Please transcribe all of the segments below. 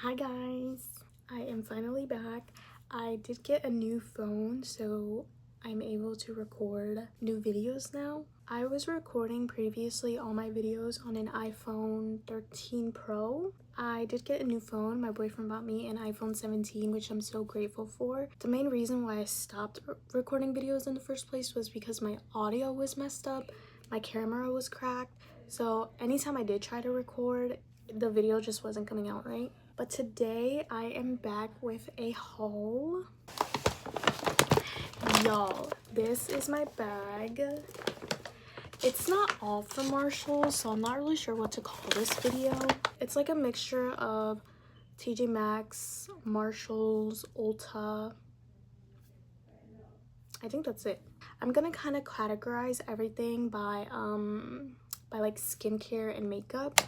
Hi guys, I am finally back. I did get a new phone, so I'm able to record new videos now. I was recording previously all my videos on an iPhone 13 Pro. I did get a new phone. My boyfriend bought me an iPhone 17, which I'm so grateful for. The main reason why I stopped recording videos in the first place was because my audio was messed up, my camera was cracked, so anytime I did try to record, the video just wasn't coming out right. But today I am back with a haul. Y'all, this is my bag. It's not all from Marshalls, so I'm not really sure what to call this video. It's like a mixture of Tjmaxx, Marshalls, Ulta. I think that's it. I'm gonna kind of categorize everything by like skincare and makeup.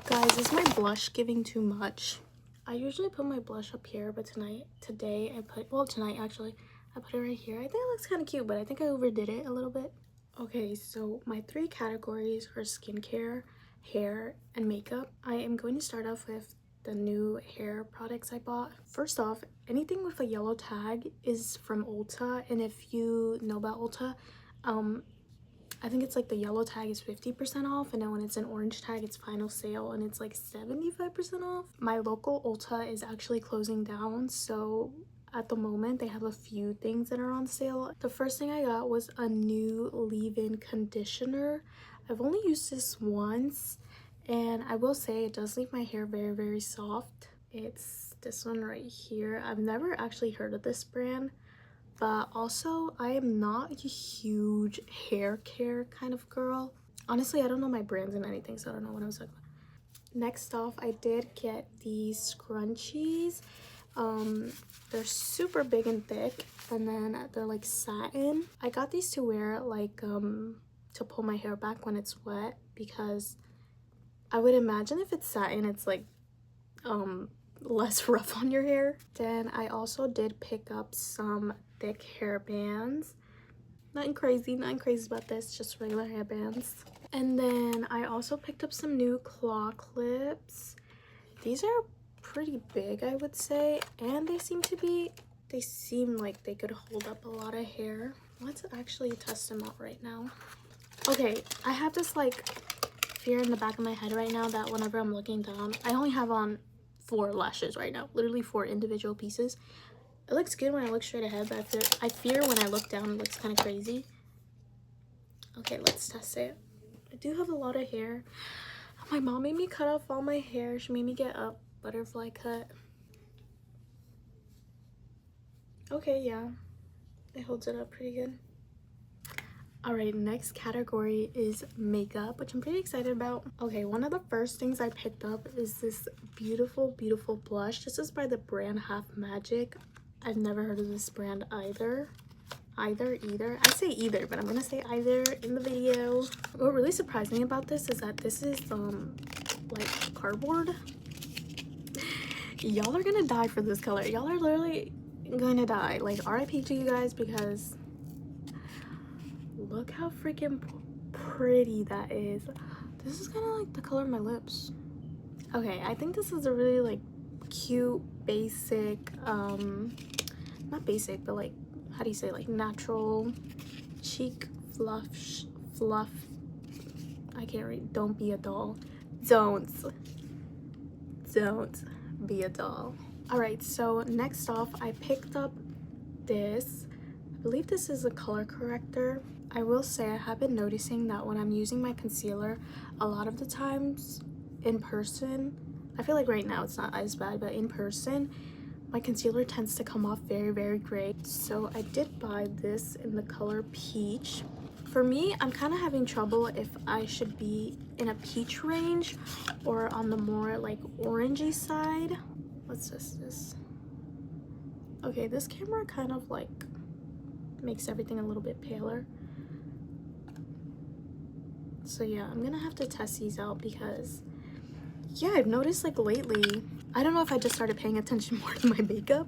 Guys, is my blush giving too much? I usually put my blush up here, but tonight I put it right here. I think it looks kind of cute, but I think I overdid it a little bit. Okay, so my three categories are skincare, hair, and makeup. I am going to start off with the new hair products I bought. First off, anything with a yellow tag is from Ulta, and if you know about Ulta, I think it's like the yellow tag is 50% off, and then when it's an orange tag, it's final sale and it's like 75% off. My local Ulta is actually closing down, so at the moment they have a few things that are on sale. The first thing I got was a new leave-in conditioner. I've only used this once, and I will say it does leave my hair very soft. It's this one right here. I've never actually heard of this brand, but also I am not a huge hair care kind of girl. Honestly, I don't know my brands and anything, so I don't know what I was talking about. Next off, I did get these scrunchies. They're super big and thick, and then they're like satin. I got these to wear like to pull my hair back when it's wet, because I would imagine if it's satin, it's like less rough on your hair. Then I also did pick up some thick hair bands. Nothing crazy about this, just regular hair bands. And then I also picked up some new claw clips. These are pretty big, I would say, and they seem like they could hold up a lot of hair. Let's actually test them out right now. Okay, I have this like fear in the back of my head right now that whenever I'm looking down, I only have on 4 lashes right now, literally 4 individual pieces. It looks good when I look straight ahead, but I fear when I look down it looks kind of crazy. Okay, let's test it. I do have a lot of hair. My mom made me cut off all my hair. She made me get a butterfly cut. Okay, yeah, it holds it up pretty good. All right, next category is makeup, which I'm pretty excited about. Okay, one of the first things I picked up is this beautiful blush. This is by the brand Half Magic. I've never heard of this brand either. I say either, but I'm gonna say either in the video. What really surprised me about this is that this is like cardboard. Y'all are gonna die for this color. Y'all are literally gonna die. Like, RIP to you guys, because look how freaking pretty that is. This is kind of like the color of my lips. Okay, I think this is a really like cute, basic, not basic, but like, how do you say, like natural cheek fluff. I can't read. Don't be a doll. Don't be a doll. All right, so next off, I picked up this. I believe this is a color corrector. I will say I have been noticing that when I'm using my concealer, a lot of the times in person, I feel like right now it's not as bad, but in person, my concealer tends to come off very gray. So I did buy this in the color peach. For me, I'm kind of having trouble if I should be in a peach range or on the more like orangey side. Let's test this. Okay, this camera kind of like makes everything a little bit paler. So yeah, I'm gonna have to test these out, because yeah, I've noticed like lately, I don't know if I just started paying attention more to my makeup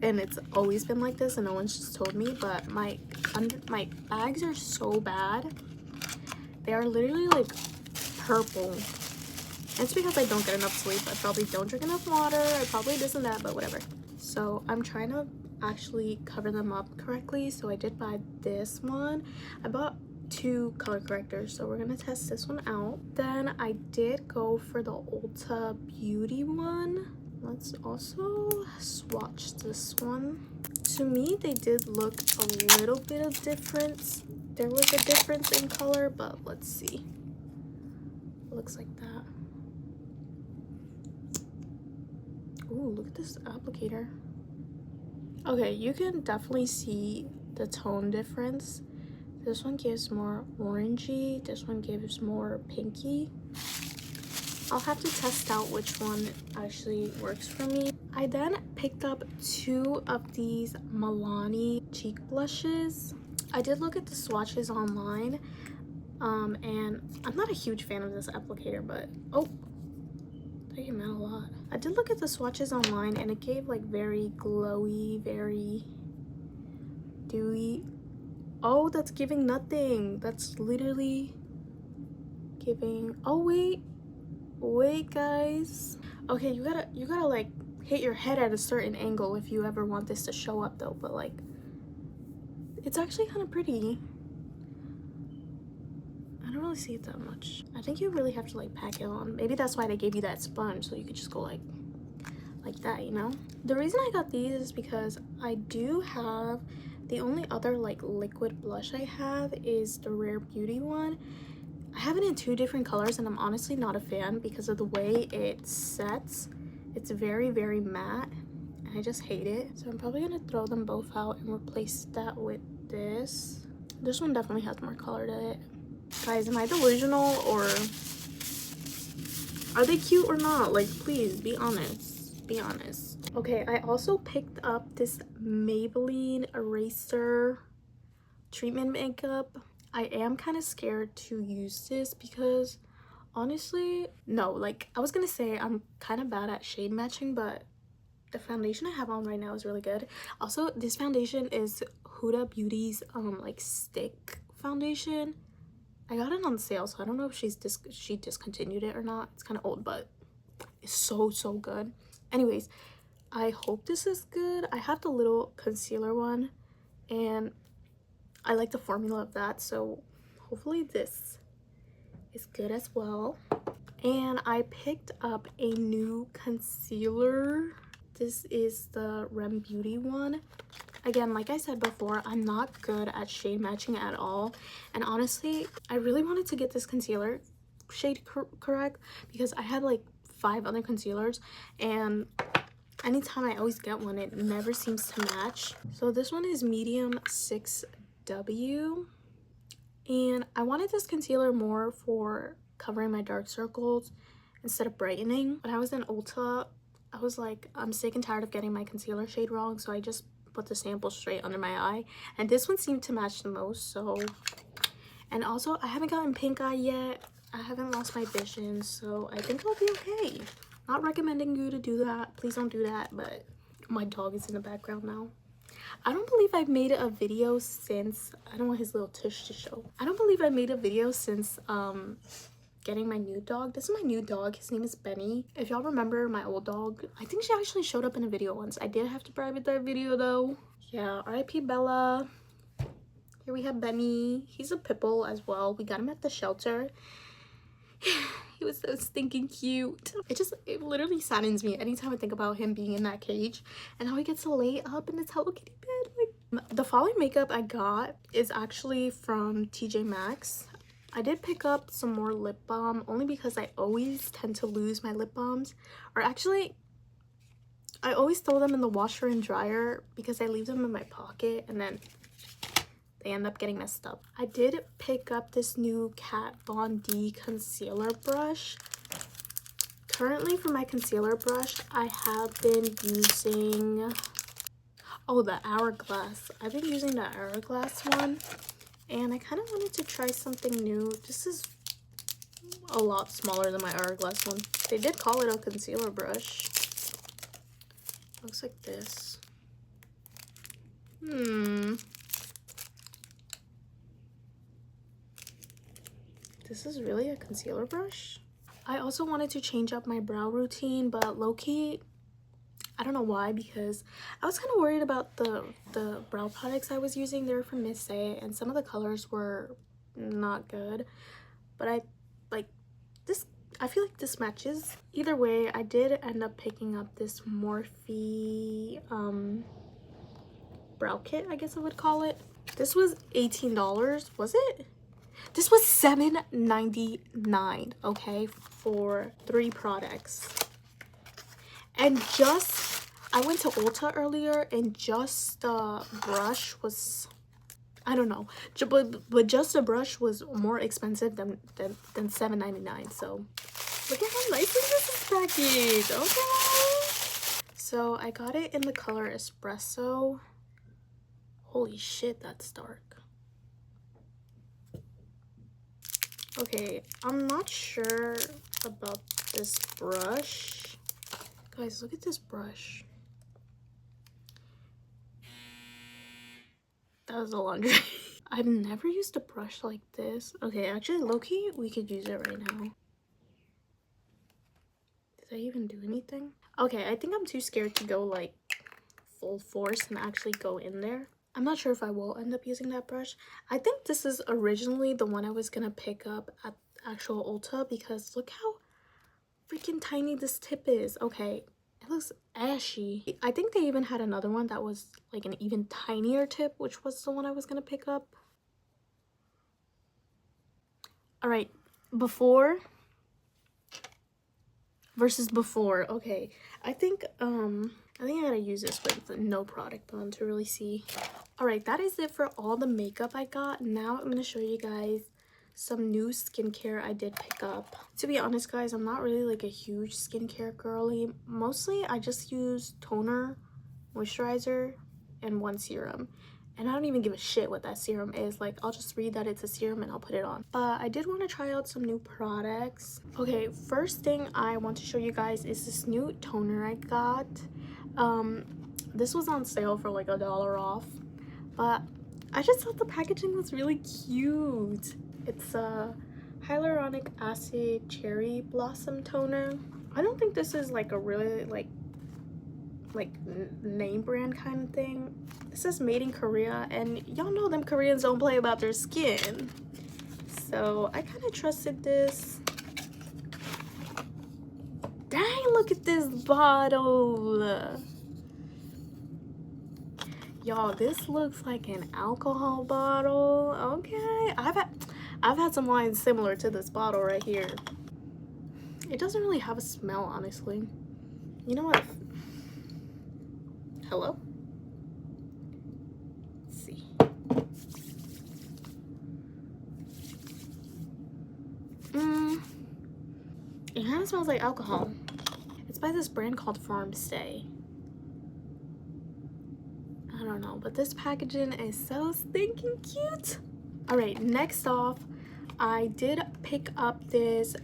and it's always been like this and no one's just told me, but my bags are so bad. They are literally like purple. And it's because I don't get enough sleep. I probably don't drink enough water. I probably this and that, but whatever. So I'm trying to actually cover them up correctly. So I did buy this one. I bought 2 color correctors, so we're gonna test this one out. Then I did go for the Ulta Beauty one. Let's also swatch this one. To me, they did look a little bit of difference. There was a difference in color, but let's see. It looks like that. Ooh, look at this applicator. Okay, you can definitely see the tone difference. This one gives more orangey, this one gives more pinky. I'll have to test out which one actually works for me. I then picked up 2 of these Milani cheek blushes. I did look at the swatches online, and I'm not a huge fan of this applicator, but oh, that came out a lot. I did look at the swatches online and it gave like very glowy, very dewy. Oh, that's giving nothing. That's literally giving, oh wait guys. Okay, you gotta like hit your head at a certain angle if you ever want this to show up though, but like it's actually kind of pretty. I don't really see it that much. I think you really have to like pack it on. Maybe that's why they gave you that sponge, so you could just go like that, you know? The reason I got these is because I do have, the only other like liquid blush I have is the Rare Beauty one. I have it in 2 different colors and I'm honestly not a fan because of the way it sets. It's very, very matte and I just hate it. So I'm probably gonna throw them both out and replace that with this. This one definitely has more color to it. Guys, am I delusional or are they cute or not? Like, please be honest. Be honest. Okay, I also picked up this Maybelline Eraser treatment makeup. I am kind of scared to use this because honestly, no, like I was gonna say I'm kind of bad at shade matching, but the foundation I have on right now is really good. Also, this foundation is Huda Beauty's like stick foundation. I got it on sale, so I don't know if she discontinued it or not. It's kind of old, but it's so good. Anyways, I hope this is good. I have the little concealer one and I like the formula of that, so hopefully this is good as well. And I picked up a new concealer. This is the Rem Beauty one. Again, like I said before, I'm not good at shade matching at all, and honestly I really wanted to get this concealer shade correct because I had like 5 other concealers and anytime I always get one, it never seems to match. So this one is medium 6W, and I wanted this concealer more for covering my dark circles instead of brightening. When I was in Ulta, I was like, I'm sick and tired of getting my concealer shade wrong, so I just put the sample straight under my eye, and this one seemed to match the most. So, and also I haven't gotten pink eye yet. I haven't lost my vision, so I think I'll be okay. Not recommending you to do that, please don't do that, but my dog is in the background now. I don't believe I've made a video since, I don't want his little tush to show. I don't believe I made a video since getting my new dog. This is my new dog. His name is Benny. If y'all remember my old dog, I think she actually showed up in a video once. I did have to private that video though. Yeah, R.I.P. Bella. Here we have Benny. He's a pit bull as well. We got him at the shelter. He was so stinking cute. It literally saddens me anytime I think about him being in that cage and how he gets to lay up in his Hello Kitty bed. Like, the following makeup I got is actually from Tjmaxx. I did pick up some more lip balm only because I always tend to lose my lip balms, or actually I always throw them in the washer and dryer because I leave them in my pocket and then they end up getting messed up. I did pick up this new Kat Von D concealer brush. Currently for my concealer brush, I have been using, oh, the Hourglass. I've been using the Hourglass one, and I kind of wanted to try something new. This is a lot smaller than my Hourglass one. They did call it a concealer brush. Looks like this. This is really a concealer brush? I also wanted to change up my brow routine, but low-key, I don't know why, because I was kind of worried about the brow products I was using. They were from Miss A, and some of the colors were not good. But like this. I feel like this matches. Either way, I did end up picking up this Morphe brow kit, I guess I would call it. This was $18, was it? This was $7.99, okay, for 3 products. And just, I went to Ulta earlier, and just the brush was, I don't know, but just the brush was more expensive than $7.99. So look at how nicely this is packaged, okay? So I got it in the color espresso. Holy shit, that's dark. Okay, I'm not sure about this brush. Guys, look at this brush. That was a laundry. I've never used a brush like this. Okay, actually, low-key, we could use it right now. Did I even do anything? Okay, I think I'm too scared to go like full force and actually go in there. I'm not sure if I will end up using that brush. I think this is originally the one I was gonna pick up at actual Ulta, because look how freaking tiny this tip is. Okay, it looks ashy. I think they even had another one that was like an even tinier tip, which was the one I was gonna pick up. All right, before versus before. Okay, I think I gotta use this with no product on to really see. All right, that is it for all the makeup I got. Now I'm gonna show you guys some new skincare I did pick up. To be honest, guys, I'm not really like a huge skincare girly. Mostly I just use toner, moisturizer, and 1 serum. And I don't even give a shit what that serum is. Like, I'll just read that it's a serum and I'll put it on. But I did want to try out some new products. Okay, first thing I want to show you guys is this new toner I got. This was on sale for like $1 off. But I just thought the packaging was really cute. It's a hyaluronic acid cherry blossom toner. I don't think this is like a really like name brand kind of thing. This is made in Korea, and y'all know them Koreans don't play about their skin. So I kind of trusted this. Dang, look at this bottle. Y'all, this looks like an alcohol bottle. Okay, I've had some wine similar to this bottle right here. It doesn't really have a smell, honestly. You know what? Hello? Let's see. It kind of smells like alcohol. It's by this brand called Farm Stay. I don't know, but this packaging is so stinking cute. All right, next off, I did pick up this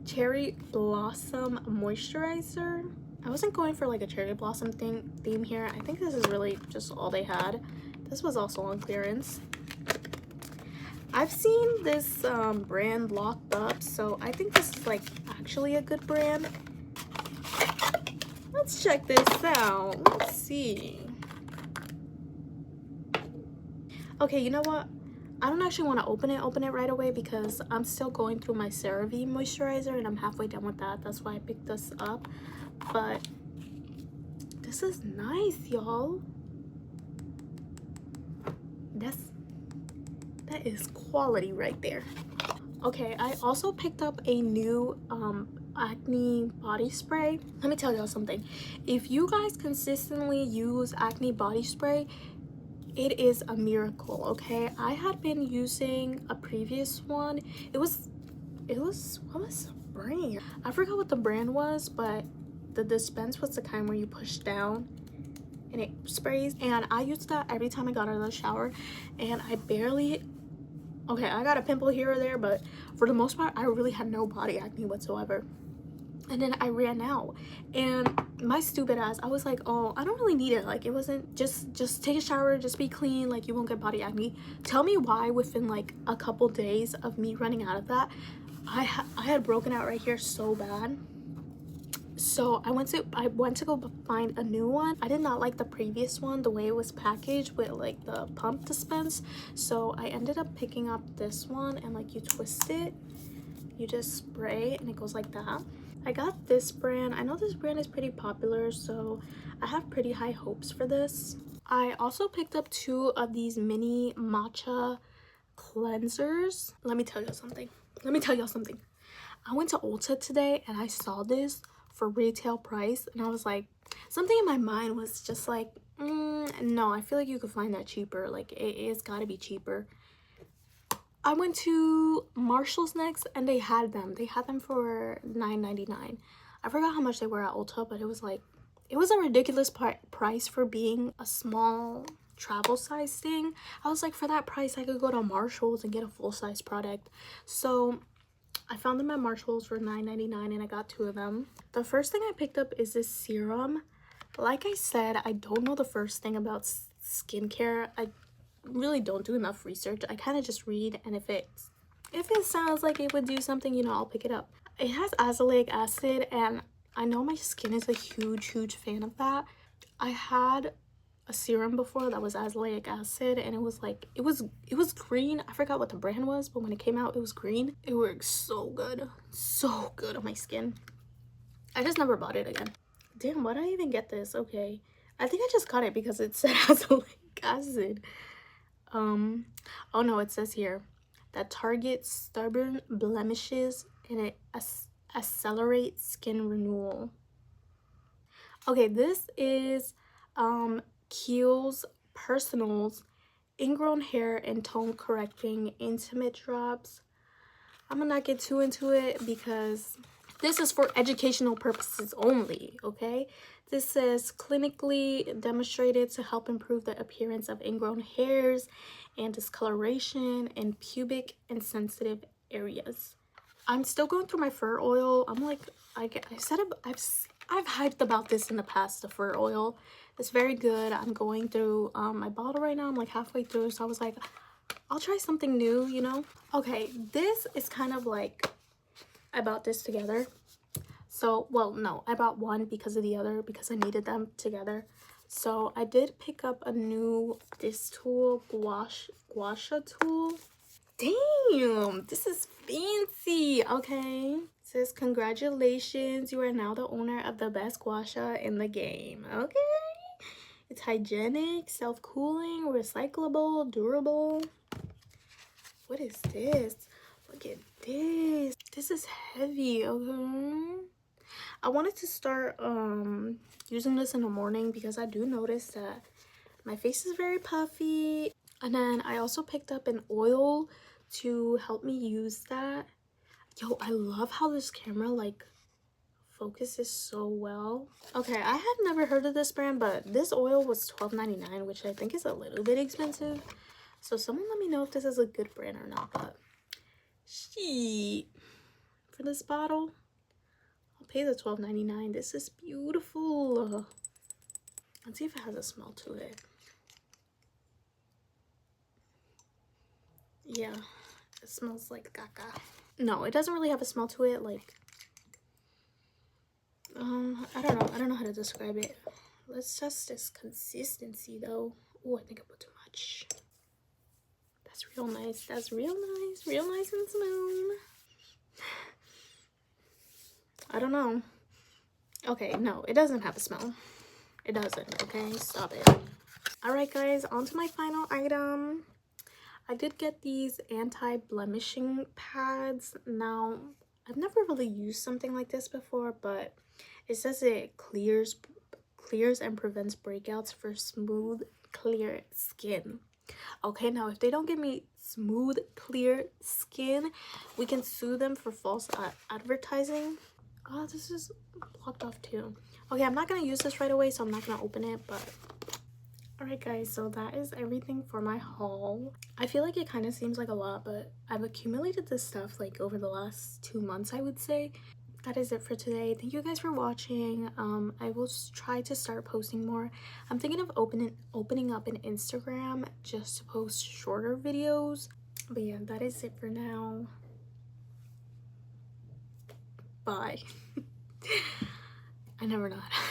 cherry blossom moisturizer. I wasn't going for like a cherry blossom theme here. I think this is really just all they had. This was also on clearance. I've seen this brand locked up, so I think this is like actually a good brand. Let's check this out. Let's see. Okay, you know what? I don't actually want to open it right away because I'm still going through my CeraVe moisturizer and I'm halfway done with that. That's why I picked this up. But this is nice, y'all. That is quality right there. Okay, I also picked up a new acne body spray. Let me tell y'all something. If you guys consistently use acne body spray, it is a miracle. Okay, I had been using a previous one. It was what was the brand? I forgot what the brand was, but the dispense was the kind where you push down and it sprays, and I used that every time I got out of the shower, and I barely, okay, I got a pimple here or there, but for the most part I really had no body acne whatsoever. And then I ran out, and my stupid ass, I was like, oh, I don't really need it. Like, it wasn't, just take a shower, just be clean, like you won't get body acne. Tell me why within like a couple days of me running out of that, I had broken out right here so bad. So I went to go find a new one. I did not like the previous one, the way it was packaged with like the pump dispense. So I ended up picking up this one, and like you twist it, you just spray and it goes like that. I got this brand. I know this brand is pretty popular, so I have pretty high hopes for this. I also picked up 2 of these mini matcha cleansers. Let me tell you something. I went to Ulta today and I saw this for retail price, and I was like, something in my mind was just like, no, I feel like you could find that cheaper. Like it's gotta be cheaper. I went to Marshall's next and they had them for $9.99. I forgot how much they were at Ulta, but it was like, it was a ridiculous price for being a small travel size thing. I was like, for that price I could go to Marshall's and get a full-size product. So I found them at Marshall's for $9.99 and I got 2 of them. The first thing I picked up is this serum. Like I said, I don't know the first thing about skincare. I really don't do enough research. I kind of just read, and if it sounds like it would do something, you know, I'll pick it up. It has azelaic acid, and I know my skin is a huge fan of that. I had a serum before that was azelaic acid, and it was like, it was green. I forgot what the brand was, but when it came out it was green. It works so good on my skin. I just never bought it again. Damn, why did I even get this? Okay, I think I just got it because it said azelaic acid. Oh no, it says here that targets stubborn blemishes and it accelerates skin renewal. Okay, this is Kiehl's Personals ingrown hair and tone correcting intimate drops. I'm gonna not get too into it because this is for educational purposes only, okay? This says clinically demonstrated to help improve the appearance of ingrown hairs and discoloration in pubic and sensitive areas. I'm still going through my fur oil. I'm like, I've hyped about this in the past, the fur oil. It's very good. I'm going through my bottle right now. I'm like halfway through, so I was like, I'll try something new, you know? Okay, this is kind of like, I bought this together. So, well, no, I bought one because of the other, because I needed them together. So I did pick up a new, this tool, gua tool. Damn, this is fancy. Okay, it says congratulations, you are now the owner of the best gua sha in the game. Okay, it's hygienic, self-cooling, recyclable, durable. What is this? Look at this. This is heavy. Okay, I wanted to start using this in the morning because I do notice that my face is very puffy. And then I also picked up an oil to help me use that. Yo, I love how this camera like focuses so well. Okay, I have never heard of this brand, but this oil was $12.99, which I think is a little bit expensive. So someone let me know if this is a good brand or not. But shit, for this bottle, I'll pay the $12.99. This is beautiful. Let's see if it has a smell to it. Yeah, it smells like caca. No, it doesn't really have a smell to it. Like, I don't know how to describe it. Let's test this consistency though. Oh, I think I put too much. That's real nice. That's real nice and smooth. I don't know. Okay, no, it doesn't have a smell. It doesn't. Okay, stop it. All right, guys, on to my final item. I did get these anti-blemishing pads. Now, I've never really used something like this before, but it says it clears and prevents breakouts for smooth, clear skin. Okay, now if they don't give me smooth, clear skin, we can sue them for false advertising. Oh, this is blocked off too. Okay, I'm not gonna use this right away, so I'm not gonna open it, but alright guys, so that is everything for my haul. I feel like it kind of seems like a lot, but I've accumulated this stuff like over the last 2 months, I would say. That is it for today. Thank you guys for watching. I will try to start posting more. I'm thinking of opening up an Instagram just to post shorter videos. But yeah, that is it for now. Bye. I never know how to